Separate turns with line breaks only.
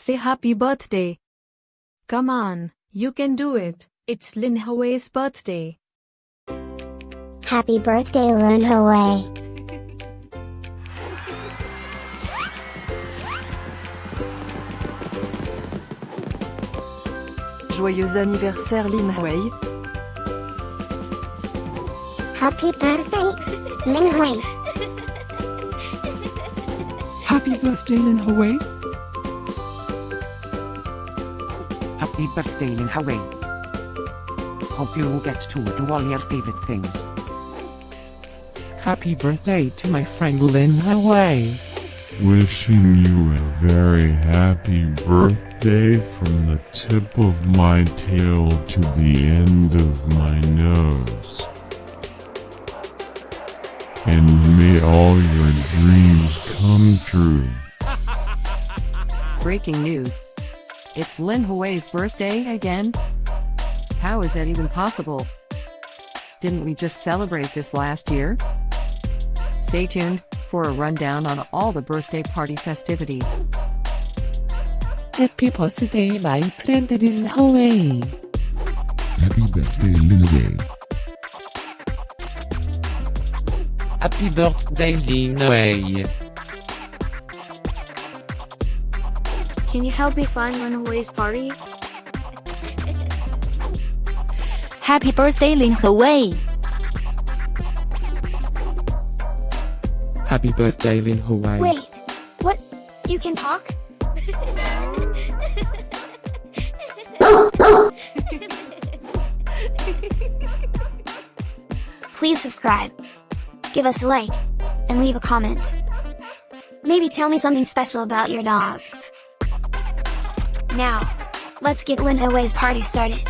Say happy birthday. Come on, you can do it. It's Lin Hui's birthday.
Happy birthday, Lin Hui.
Joyeux anniversaire Lin Hui.
Happy birthday, Lin Hui.
Happy birthday, Lin Hui.
Happy birthday, Lin Hui. Hope you get to do all your favorite things.
Happy birthday to my friend Lin Hui.
Wishing you a very happy birthday from the tip of my tail to the end of my nose. And may all your dreams come true.
Breaking news. It's Lin Hui's birthday again? How is that even possible? Didn't we just celebrate this last year? Stay tuned for a rundown on all the birthday party festivities.
Happy birthday, my friend Lin Hui.
Happy birthday, Lin Hui.
Happy birthday, Lin Hui.
Can you help me find Lin Hui's party?
Happy birthday, Lin Hui.
Happy birthday, Lin Hui.
Wait, what? You can talk? Please subscribe, give us a like, and leave a comment. Maybe tell me something special about your dogs. Now, let's get Lin Hui's party started.